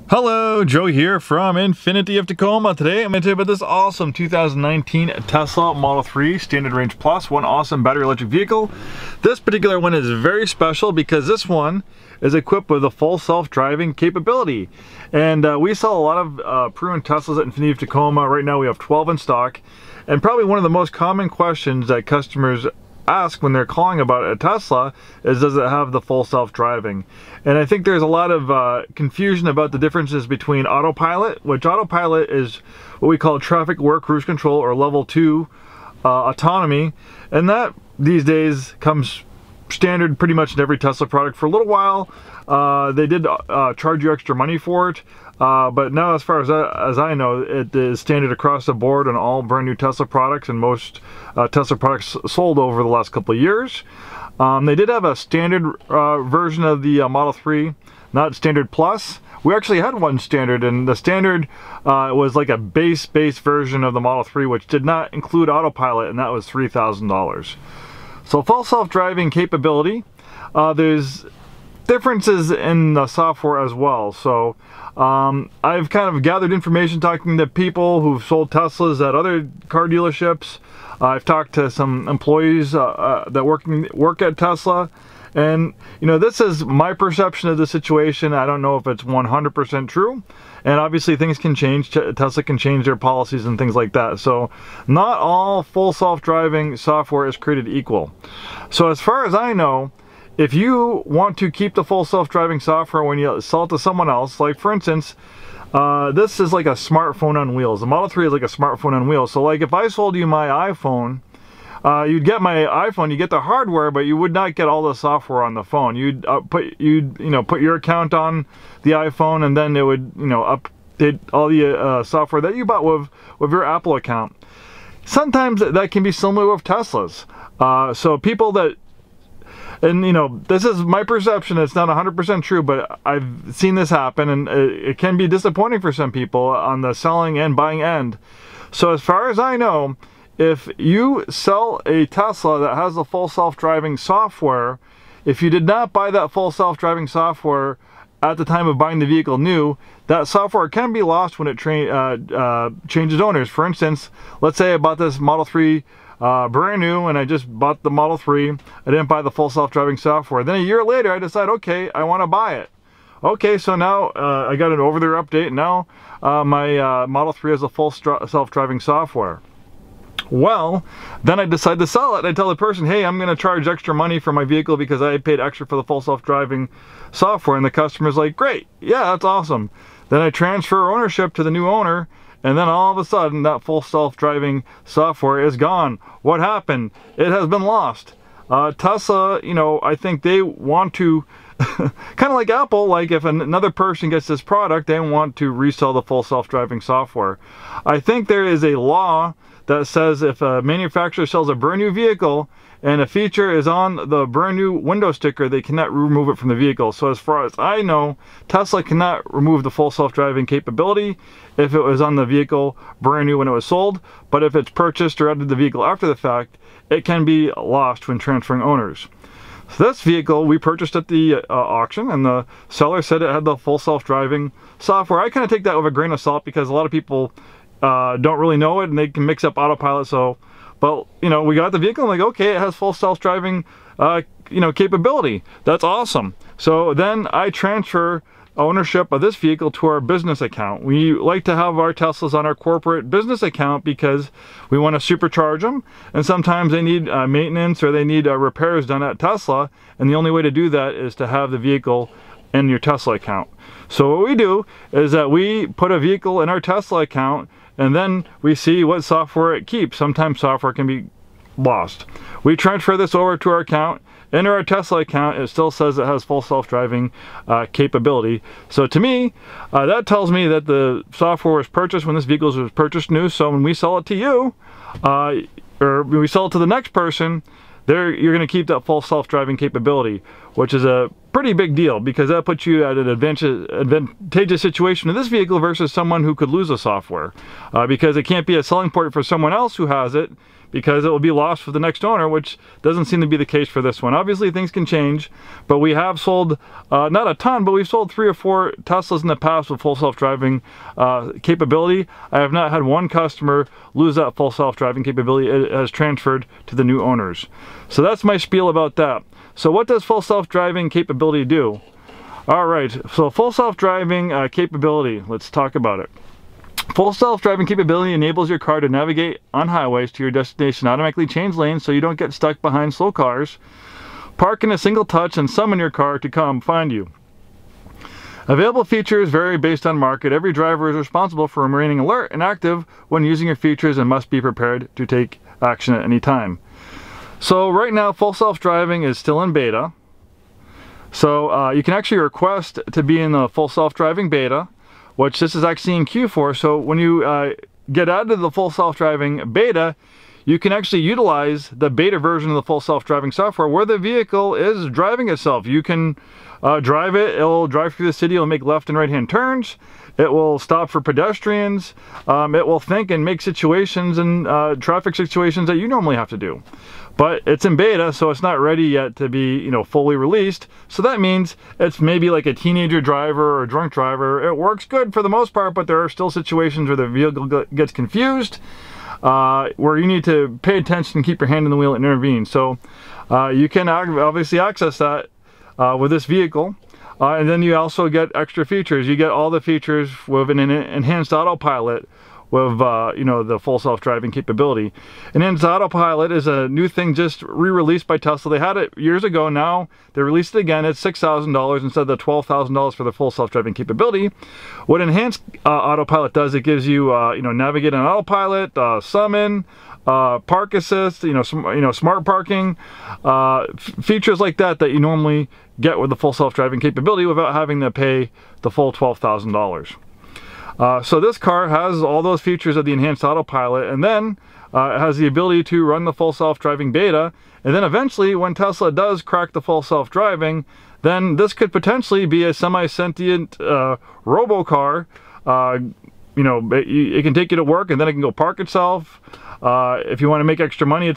Hello, Joe here from Infiniti of Tacoma. Today I'm going to tell you about this awesome 2019 Tesla Model 3 Standard Range Plus, one awesome battery electric vehicle. This particular one is very special because this one is equipped with a full self-driving capability. And we sell a lot of pre-owned Teslas at Infiniti of Tacoma. Right now we have 12 in stock. And probably one of the most common questions that customers ask when they're calling about a Tesla is, does it have the full self-driving? And I think there's a lot of confusion about the differences between Autopilot, which Autopilot is what we call traffic aware cruise control, or level 2 autonomy, and that these days comes standard pretty much in every Tesla product. For a little while they did charge you extra money for it, but now, as far as I know, it is standard across the board on all brand new Tesla products and most Tesla products sold over the last couple of years. They did have a standard version of the Model 3, not Standard Plus. We actually had one standard, and the standard was like a base version of the Model 3, which did not include Autopilot, and that was $3,000. So full self-driving capability, there's differences in the software as well. So I've kind of gathered information talking to people who've sold Teslas at other car dealerships. I've talked to some employees that work at Tesla, and you know, this is my perception of the situation. I don't know if it's 100% true, and obviously things can change. Tesla can change their policies and things like that. So not all full self-driving software is created equal. So as far as I know, if you want to keep the full self-driving software when you sell it to someone else, like for instance, this is like a smartphone on wheels. The Model 3 is like a smartphone on wheels. So like if I sold you my iPhone, you'd get my iPhone, you get the hardware, but you would not get all the software on the phone. You'd put your account on the iPhone, and then it would update all the software that you bought with your Apple account. Sometimes that can be similar with Teslas. So people that, and you know, this is my perception, it's not 100% true, but I've seen this happen, and it can be disappointing for some people on the selling and buying end. So as far as I know, if you sell a Tesla that has the full self-driving software, if you did not buy that full self-driving software at the time of buying the vehicle new, that software can be lost when it changes owners. For instance, let's say I bought this Model 3 brand new, and I just bought the Model 3. I didn't buy the full self-driving software. Then a year later I decide, okay, I want to buy it. Okay, so now I got an over-the-air update. Now my Model 3 has a full self-driving software. Well, then I decide to sell it. I tell the person, hey, I'm going to charge extra money for my vehicle because I paid extra for the full self-driving software. And the customer's like, great, yeah, that's awesome. Then I transfer ownership to the new owner, and then all of a sudden that full self-driving software is gone. What happened? It has been lost. Tesla, you know, I think they want to kind of like Apple, like if another person gets this product, they want to resell the full self-driving software. I think there is a law that says if a manufacturer sells a brand new vehicle and a feature is on the brand new window sticker, they cannot remove it from the vehicle. So as far as I know, Tesla cannot remove the full self-driving capability if it was on the vehicle brand new when it was sold. But if it's purchased or added to the vehicle after the fact, it can be lost when transferring owners. So this vehicle we purchased at the auction, and the seller said it had the full self-driving software. I kind of take that with a grain of salt because a lot of people don't really know it, and they can mix up Autopilot. So, but you know, we got the vehicle, and like, okay, it has full self-driving capability. That's awesome. So then I transfer ownership of this vehicle to our business account. We like to have our Teslas on our corporate business account because we want to supercharge them, and sometimes they need maintenance or they need repairs done at Tesla, and the only way to do that is to have the vehicle in your Tesla account. So what we do is that we put a vehicle in our Tesla account, and then we see what software it keeps. Sometimes software can be lost. We transfer this over to our account. In our Tesla account, it still says it has full self-driving capability. So to me, that tells me that the software was purchased when this vehicle was purchased new. So when we sell it to you, or when we sell it to the next person, you're going to keep that full self-driving capability, which is a pretty big deal because that puts you at an advantageous situation in this vehicle versus someone who could lose the software, because it can't be a selling point for someone else who has it, because it will be lost for the next owner, which doesn't seem to be the case for this one. Obviously things can change, but we have sold not a ton, but we've sold 3 or 4 Teslas in the past with full self-driving capability. I have not had one customer lose that full self-driving capability. It has transferred to the new owners. So that's my spiel about that. So what does full self-driving capability do? All right, so full self-driving capability, let's talk about it. Full self-driving capability enables your car to navigate on highways to your destination, automatically change lanes so you don't get stuck behind slow cars, park in a single touch, and summon your car to come find you. Available features vary based on market. Every driver is responsible for remaining alert and active when using your features and must be prepared to take action at any time. So right now, full self-driving is still in beta. So you can actually request to be in the full self-driving beta, which this is actually in queue for. So when you get added to the full self-driving beta, you can actually utilize the beta version of the full self-driving software where the vehicle is driving itself. You can drive it, it'll drive through the city, it'll make left and right hand turns, it will stop for pedestrians, it will think and make situations and traffic situations that you normally have to do. But it's in beta, so it's not ready yet to be, you know, fully released. So that means it's maybe like a teenager driver or a drunk driver. It works good for the most part, but there are still situations where the vehicle gets confused, where you need to pay attention and keep your hand on the wheel and intervene. So you can obviously access that with this vehicle. And then you also get extra features. You get all the features with an enhanced autopilot, with you know, the full self-driving capability. And Enhanced Autopilot is a new thing just re-released by Tesla. They had it years ago. Now they released it again. It's $6,000 instead of the $12,000 for the full self-driving capability. What Enhanced Autopilot does, it gives you you know, navigate on autopilot, summon, park assist, you know, smart parking, features like that that you normally get with the full self-driving capability without having to pay the full $12,000. So this car has all those features of the Enhanced Autopilot, and then it has the ability to run the full self-driving beta. And then eventually, when Tesla does crack the full self-driving, then this could potentially be a semi-sentient robo-car. You know, it can take you to work, and then it can go park itself. If you want to make extra money,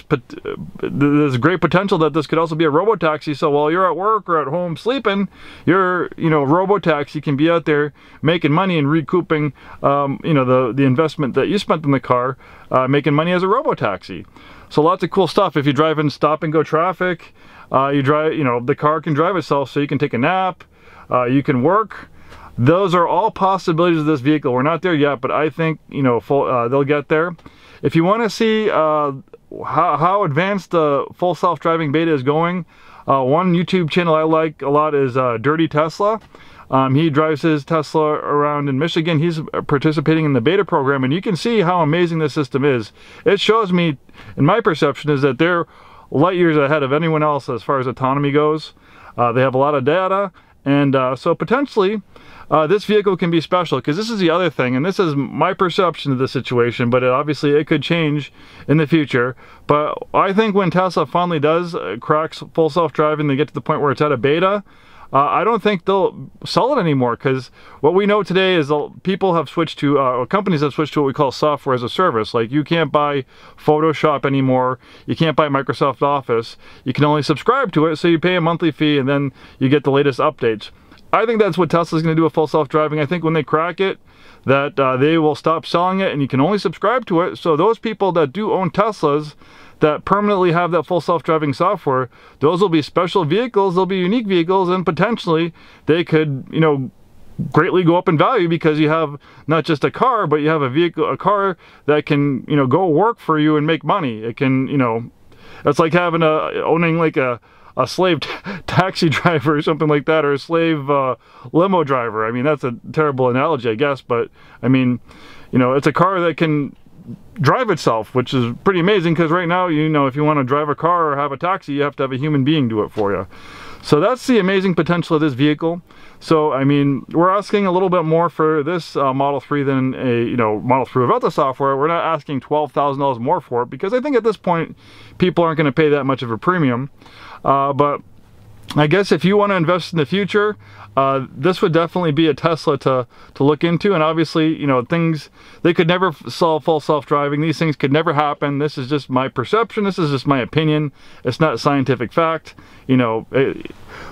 there's great potential that this could also be a robo-taxi. So while you're at work or at home sleeping, your robo-taxi can be out there making money and recouping you know, the investment that you spent in the car, making money as a robo-taxi. So lots of cool stuff. If you drive in stop and go traffic, the car can drive itself, so you can take a nap, you can work. Those are all possibilities of this vehicle. We're not there yet, but I think, you know, they'll get there. If you want to see how advanced the full self-driving beta is going, one YouTube channel I like a lot is Dirty Tesla. He drives his Tesla around in Michigan. He's participating in the beta program, and you can see how amazing this system is. It shows me, in my perception, is that they're light years ahead of anyone else as far as autonomy goes. They have a lot of data, and so potentially this vehicle can be special, because this is the other thing, and this is my perception of the situation, but obviously it could change in the future. But I think when Tesla finally does crack full self-driving, they get to the point where it's at a beta, I don't think they'll sell it anymore, because what we know today is people have switched to, companies have switched to what we call software as a service. Like, you can't buy Photoshop anymore, you can't buy Microsoft Office, you can only subscribe to it, so you pay a monthly fee and then you get the latest updates. I think that's what Tesla's going to do with full self-driving. I think when they crack it, that they will stop selling it and you can only subscribe to it. So those people that do own Teslas that permanently have that full self-driving software, those will be special vehicles, they'll be unique vehicles, and potentially they could, you know, greatly go up in value, because you have not just a car, but you have a car that can, you know, go work for you and make money. It can, you know, it's like having owning like a slave taxi driver or something like that, or a slave limo driver. I mean, that's a terrible analogy, I guess, but I mean, you know, it's a car that can drive itself, which is pretty amazing, because right now, you know, if you want to drive a car or have a taxi, you have to have a human being do it for you. So that's the amazing potential of this vehicle. So I mean, we're asking a little bit more for this Model 3 than a, you know, Model 3 without the software. We're not asking $12,000 more for it, because I think at this point people aren't going to pay that much of a premium. But I guess if you want to invest in the future, this would definitely be a Tesla to look into. And obviously, you know, they could never solve full self-driving. These things could never happen. This is just my perception. This is just my opinion. It's not scientific fact, you know.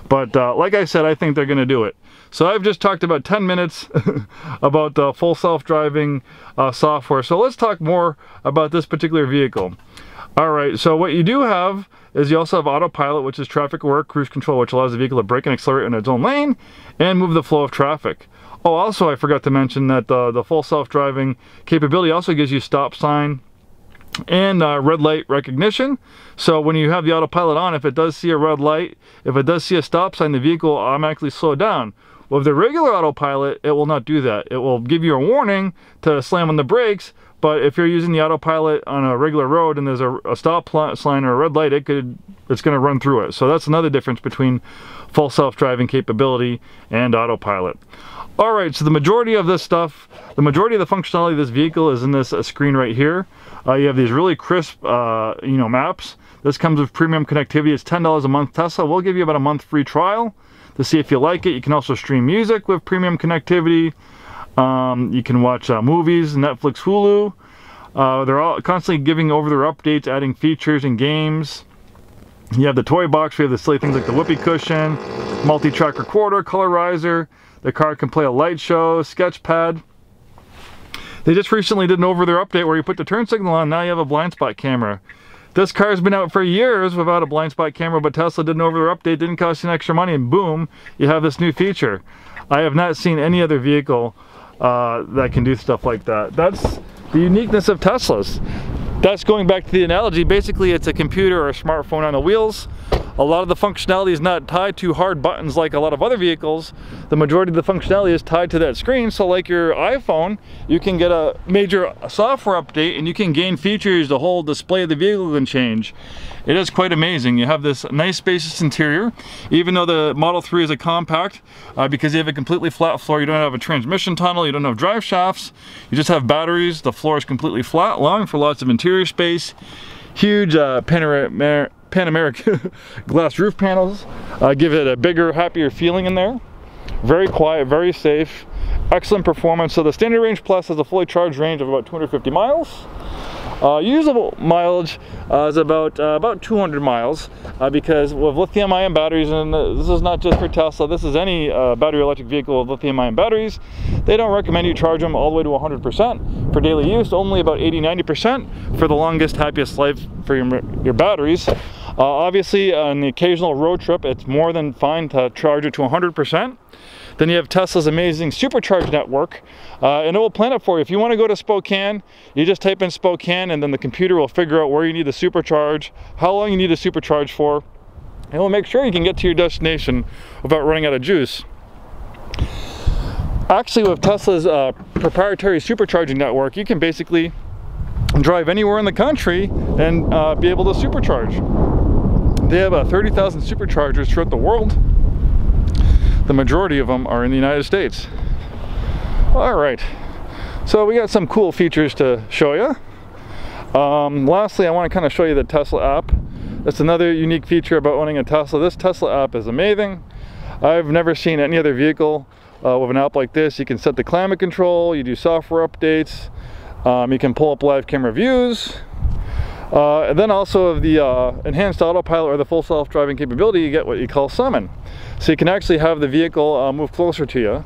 But like I said, I think they're going to do it. So I've just talked about 10 minutes about the full self-driving software. So let's talk more about this particular vehicle. All right, so what you do have is you also have Autopilot, which is traffic aware cruise control, which allows the vehicle to brake and accelerate in its own lane and move the flow of traffic. Oh, also I forgot to mention that the full self-driving capability also gives you stop sign and red light recognition. So when you have the Autopilot on, if it does see a red light, if it does see a stop sign, the vehicle will automatically slow down. With the regular Autopilot, it will not do that. It will give you a warning to slam on the brakes, but if you're using the Autopilot on a regular road and there's a stop sign or a red light, it's going to run through it. So that's another difference between full self-driving capability and Autopilot. All right, so the majority of this stuff, the majority of the functionality of this vehicle is in this screen right here. You have these really crisp, you know, maps. This comes with premium connectivity. It's $10 a month. Tesla will give you about a month free trial to see if you like it. You can also stream music with premium connectivity. You can watch movies, Netflix, Hulu. They're all constantly giving over their updates, adding features and games. You have the toy box. We have the silly things like the whoopee cushion, multi-track recorder, colorizer. The car can play a light show, sketch pad. They just recently did an over-the-air update where you put the turn signal on. Now you have a blind spot camera. This car's been out for years without a blind spot camera, but Tesla did an over-the-air update, didn't cost you an extra money, and boom, you have this new feature. I have not seen any other vehicle that can do stuff like that. That's the uniqueness of Teslas. That's going back to the analogy. Basically, it's a computer or a smartphone on the wheels. A lot of the functionality is not tied to hard buttons like a lot of other vehicles. The majority of the functionality is tied to that screen. So like your iPhone, you can get a major software update and you can gain features. The whole display of the vehicle can change. It is quite amazing. You have this nice spacious interior, even though the Model 3 is a compact, because you have a completely flat floor. You don't have a transmission tunnel, you don't have drive shafts, you just have batteries. The floor is completely flat, allowing for lots of interior space. Huge panoramic glass roof panels give it a bigger, happier feeling in there. Very quiet, very safe, excellent performance. So the Standard Range Plus has a fully charged range of about 250 miles. Usable mileage is about 200 miles because with lithium-ion batteries, and this is not just for Tesla, this is any battery electric vehicle with lithium-ion batteries, they don't recommend you charge them all the way to 100% for daily use, only about 80-90% for the longest, happiest life for your batteries. Obviously, on the occasional road trip, it's more than fine to charge it to 100%. Then you have Tesla's amazing supercharge network, and it will plan it for you. If you want to go to Spokane, you just type in Spokane, and then the computer will figure out where you need the supercharge, how long you need to supercharge for, and it will make sure you can get to your destination without running out of juice. Actually, with Tesla's proprietary supercharging network, you can basically drive anywhere in the country and be able to supercharge. They have 30,000 superchargers throughout the world. The majority of them are in the United States. All right, so we got some cool features to show you. Lastly, I want to kind of show you the Tesla app. That's another unique feature about owning a Tesla. This Tesla app is amazing. I've never seen any other vehicle with an app like this. You can set the climate control, you do software updates, you can pull up live camera views. And then also of the enhanced autopilot or the full self-driving capability, you get what you call summon. So you can actually have the vehicle move closer to you.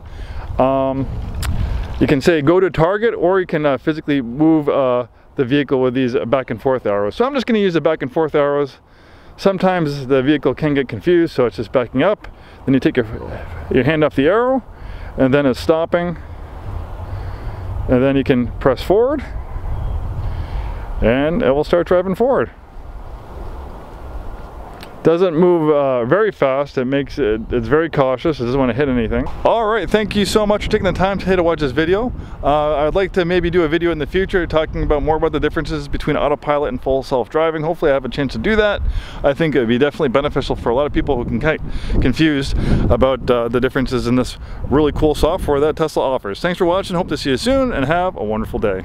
You can say go to target, or you can physically move the vehicle with these back and forth arrows. So I'm just going to use the back and forth arrows. Sometimes the vehicle can get confused, so it's just backing up. Then you take your hand off the arrow, and then it's stopping. And then you can press forward, and it will start driving forward. Doesn't move very fast. It's very cautious. It doesn't want to hit anything. All right, thank you so much for taking the time today to watch this video. I'd like to maybe do a video in the future talking about more about the differences between autopilot and full self-driving. Hopefully I have a chance to do that. I think it would be definitely beneficial for a lot of people who can get confused about the differences in this really cool software that Tesla offers. Thanks for watching. Hope to see you soon, and have a wonderful day.